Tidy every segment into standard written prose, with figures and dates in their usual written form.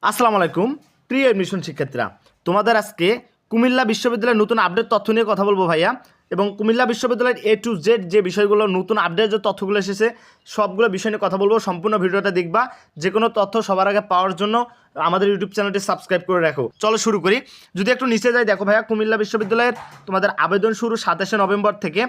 আসসালামু আলাইকুম প্রিয় এডমিশন শিক্ষার্থীরা, তোমাদের আজকে কুমিল্লা বিশ্ববিদ্যালয়ের নতুন আপডেট তথ্য নিয়ে কথা বলবো ভাইয়া। এবং কুমিল্লা বিশ্ববিদ্যালয়ের A to Z যে বিষয়গুলো নতুন আপডেট যে তথ্যগুলো এসেছে সবগুলো বিষয় নিয়ে কথা বলবো। সম্পূর্ণ ভিডিওটা দেখবা। যে কোনো তথ্য সবার আগে পাওয়ার জন্য আমাদের ইউটিউব চ্যানেলটি সাবস্ক্রাইব করে রাখো। চলো শুরু করি। যদি একটু নিচে যাই, দেখো ভাইয়া, কুমিল্লা বিশ্ববিদ্যালয়ের তোমাদের আবেদন শুরু 27শে নভেম্বর থেকে।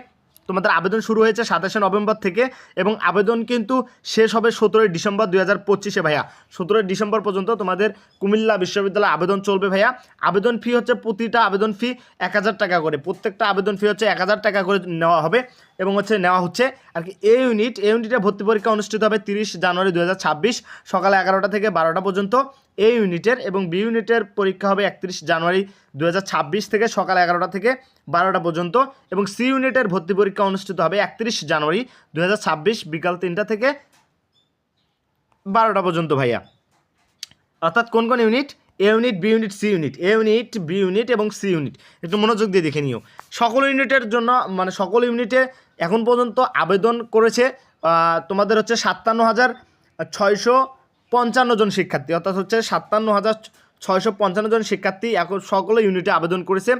তোমাদের আবেদন শুরু হয়েছে 27শে নভেম্বর থেকে এবং আবেদন কিন্তু শেষ হবে 17ই ডিসেম্বর 2025-এ ভাইয়া। 17ই ডিসেম্বর পর্যন্ত তোমাদের কুমিল্লা বিশ্ববিদ্যালয়ে আবেদন চলবে ভাইয়া। আবেদন ফি হচ্ছে প্রতিটা আবেদন ফি 1000 টাকা করে, প্রত্যেকটা আবেদন ফি হচ্ছে 1000 টাকা করে নেওয়া হবে এবং নেওয়া হচ্ছে আর কি। এ ইউনিটে ভর্তি পরীক্ষা অনুষ্ঠিত হবে 30 জানুয়ারি 2026 সকাল 11টা থেকে 12টা পর্যন্ত এ ইউনিটের, এবং বি ইউনিটের পরীক্ষা হবে 31 জানুয়ারি 2026 থেকে সকাল 11টা থেকে 12টা পর্যন্ত, এবং সি ইউনিটের ভর্তি পরীক্ষা অনুষ্ঠিত হবে 31 জানুয়ারি 2026 বিকাল 3টা থেকে 12টা পর্যন্ত ভাইয়া। অর্থাৎ কোন কোন unit? A unit, B unit, C unit. A unit, B unit এবং সি ইউনিট একটু মনোযোগ দিয়ে দেখে নিও। সকল ইউনিটের জন্য সকল ইউনিটে এখন পর্যন্ত আবেদন করেছে তোমাদের হচ্ছে 57,655 জন শিক্ষার্থী, অর্থাৎ হচ্ছে 57,655 জন শিক্ষার্থী এখন সকল ইউনিটে আবেদন করেছে।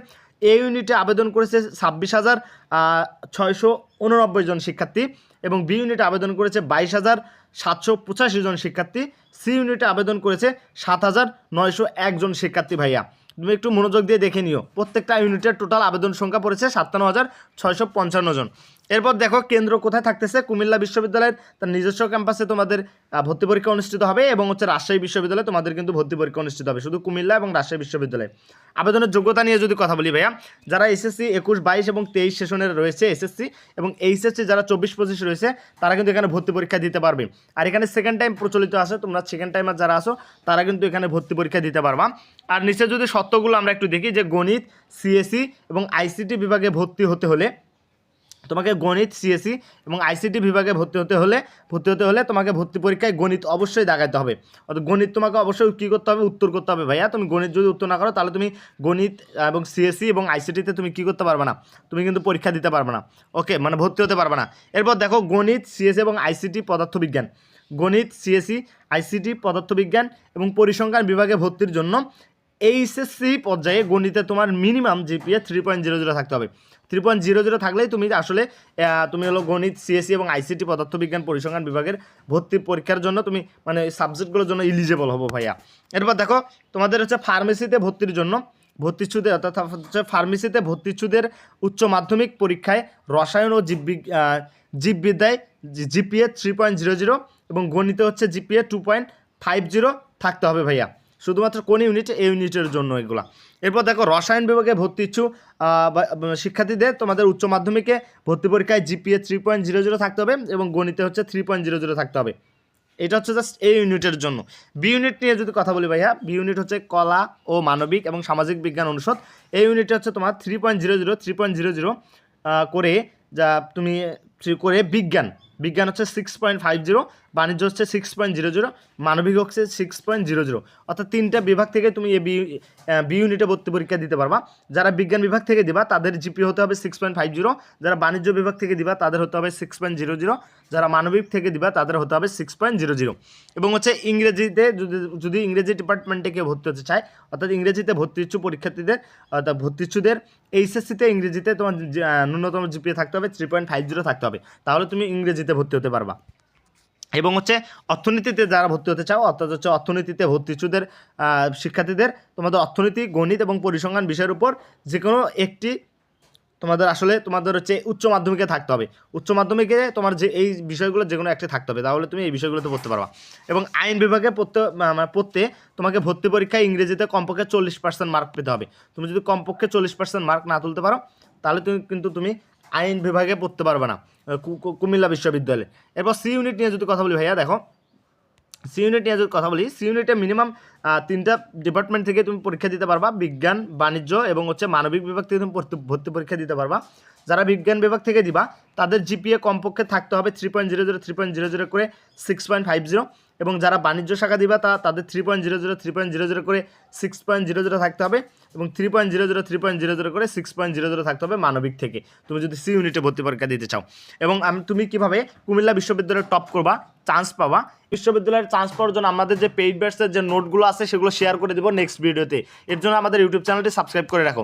এ ইউনিটে আবেদন করেছে 26,689 জন শিক্ষার্থী, এবং বি ইউনিটে আবেদন করেছে 22,785 জন শিক্ষার্থী। সি ইউনিটে আবেদন করেছে 7,901 জন শিক্ষার্থী ভাইয়া। তুমি একটু মনোযোগ দিয়ে দেখে নিও। প্রত্যেকটা ইউনিটের টোটাল আবেদন সংখ্যা পড়েছে 57,655 জন। এরপর দেখো কেন্দ্র কোথায় থাকতেছে। কুমিল্লা বিশ্ববিদ্যালয়ের তার নিজস্ব ক্যাম্পাসে তোমাদের ভর্তি পরীক্ষা অনুষ্ঠিত হবে, এবং রাজশাহী বিশ্ববিদ্যালয়ে তোমাদের কিন্তু ভর্তি পরীক্ষা অনুষ্ঠিত হবে, শুধু কুমিল্লা এবং রাজশাহী বিশ্ববিদ্যালয়ে। আবেদনের যোগ্যতা নিয়ে যদি কথা বলি ভাইয়া, যারা এসএসসি 21, 22 এবং 23 সেশনের রয়েছে এসএসসি, এবং এইচএসসি যারা 24, 25 রয়েছে তারা কিন্তু এখানে ভর্তি পরীক্ষা দিতে পারবে। আর এখানে সেকেন্ড টাইম প্রচলিত আছে, তোমরা সেকেন্ড টাইমার যারা আসো তারা কিন্তু এখানে ভর্তি পরীক্ষা দিতে পারবা। আর নিচে যদি সত্যগুলো আমরা একটু দেখি, যে গণিত, সিএসসি এবং আইসিটি বিভাগে ভর্তি হতে হলে তোমাকে গণিত, সিএসসি এবং আইসিটি বিভাগে ভর্তি হতে হলে তোমাকে ভর্তি পরীক্ষায় গণিত অবশ্যই দেখাতে হবে। অর্থাৎ গণিত তোমাকে অবশ্যই কী করতে হবে? উত্তর করতে হবে ভাইয়া। তুমি গণিত যদি উত্তর না করো তাহলে তুমি গণিত এবং সিএসসি এবং আইসিটিতে তুমি কী করতে পারবে না? তুমি কিন্তু পরীক্ষা দিতে পারবে না। ওকে, ভর্তি হতে পারবে না। এরপর দেখো গণিত, সিএসসি এবং আইসিটি পদার্থবিজ্ঞান, গণিত, সিএসসি, আইসিটি পদার্থবিজ্ঞান এবং পরিসংখ্যান বিভাগে ভর্তির জন্য এইচএসসি পর্যায়ে গণিতে তোমার মিনিমাম জিপিএ 3.00 থাকতে হবে। 3.00 থাকলেই তুমি আসলে তুমি হলো গণিত, সিএসসি এবং আইসিটি পদার্থবিজ্ঞান পরিসংখ্যান বিভাগের ভর্তি পরীক্ষার জন্য তুমি সাবজেক্টগুলোর জন্য এলিজিবল হবো ভাইয়া। এরপর দেখো তোমাদের হচ্ছে ফার্মেসিতে ভর্তির জন্য ভর্তিচ্ছুদের, অর্থাৎ হচ্ছে ফার্মেসিতে ভর্তিচ্ছুদের উচ্চ মাধ্যমিক পরীক্ষায় রসায়ন ও জীববিদ্যায় জিপিএ 3.00 এবং গণিতে হচ্ছে জিপিএ 2.50 থাকতে হবে ভাইয়া। শুধুমাত্র কোন ইউনিট? এই ইউনিটের জন্য এগুলা। এরপর দেখো রসায়ন বিভাগে ভর্তি ইচ্ছু শিক্ষার্থীদের তোমাদের উচ্চ মাধ্যমিকে ভর্তি পরীক্ষায় জিপিএ 3.00 থাকতে হবে এবং গণিতে হচ্ছে 3.00 থাকতে হবে। এটা হচ্ছে জাস্ট এই ইউনিটের জন্য। বি ইউনিট নিয়ে যদি কথা বলি ভাইয়া, বি ইউনিট হচ্ছে কলা ও মানবিক এবং সামাজিক বিজ্ঞান অনুষদ। এই ইউনিটে হচ্ছে তোমার 3.00 করে যা তুমি করে বিজ্ঞান হচ্ছে 6.50, বাণিজ্য হচ্ছে 6.00, মানবিক হচ্ছে 6.00, অর্থাৎ 3টা বিভাগ থেকে তুমি বি ইউনিটে ভর্তি পরীক্ষা দিতে পারবা। যারা বিজ্ঞান বিভাগ থেকে দিবা তাদের জিপি হতে হবে 6.50, যারা বাণিজ্য বিভাগ থেকে দিবা তাদের হতে হবে 6.00, যারা মানবিক থেকে দিবা তাদের হতে হবে 6.00। এবং ইংরেজিতে যদি ইংরেজি ডিপার্টমেন্টে কেউ ভর্তি হতে চায়, অর্থাৎ ইংরেজিতে ভর্তি ইচ্ছু পরীক্ষার্থীদের, অর্থাৎ ভর্তি ইচ্ছুদের এইচএসসিতে ইংরেজিতে তোমার ন্যূনতম জিপিএ থাকতে হবে 3.50 থাকতে হবে, তাহলে তুমি ইংরেজিতে ভর্তি হতে পারবা। এবং অর্থনীতিতে যারা ভর্তি হতে চাও, অর্থাৎ অর্থনীতিতে ভর্তি ইচ্ছুদের শিক্ষার্থীদের তোমাদের অর্থনীতি, গণিত এবং পরিসংখ্যান বিষয়ের উপর যে কোনো একটি তোমাদের উচ্চ মাধ্যমিকে থাকতে হবে। উচ্চ মাধ্যমিকে তোমার যে এই বিষয়গুলো যে কোনো একটি থাকতে হবে, তাহলে তুমি এই বিষয়গুলোতে পড়তে পারবা। এবং আইন বিভাগে পড়তে তোমাকে ভর্তি পরীক্ষায় ইংরেজিতে কমপক্ষে 40% মার্ক পেতে হবে। তুমি যদি কমপক্ষে 40% মার্ক না তুলতে পারো তাহলে তুমি আইন বিভাগে পড়তে পারবে না কুমিল্লা বিশ্ববিদ্যালয়ে। এরপর সি ইউনিট নিয়ে যদি কথা বলি ভাইয়া, দেখো সি ইউনিটে মিনিমাম 3টা ডিপার্টমেন্ট থেকে তুমি পরীক্ষা দিতে পারবা। বিজ্ঞান, বাণিজ্য এবং মানবিক বিভাগ থেকে তুমি ভর্তি পরীক্ষা দিতে পারবা। যারা বিজ্ঞান বিভাগ থেকে দিবা তাদের জিপিএ কমপক্ষে থাকতে হবে 3.00 করে 6.50, এবং যারা বাণিজ্য শাখা দিবা তাদের 3.00 3.00 করে 6.00 থাকতে হবে এবং 3.00 3.00 করে 6.00 থাকতে হবে মানবিক থেকে, তুমি যদি সি ইউনিটে ভর্তি পরীক্ষা দিতে চাও। এবং তুমি কিভাবে কুমিল্লা বিশ্ববিদ্যালয়ে টপ করবা, চান্স পাবা, বিশ্ববিদ্যালয়ের চান্স পাওয়ার জন্য আমাদের যে পেইড ব্যাচের যে নোটগুলো আছে সেগুলো শেয়ার করে দেবো নেক্সট ভিডিওতে। এর জন্য আমাদের ইউটিউব চ্যানেলটি সাবস্ক্রাইব করে রাখো।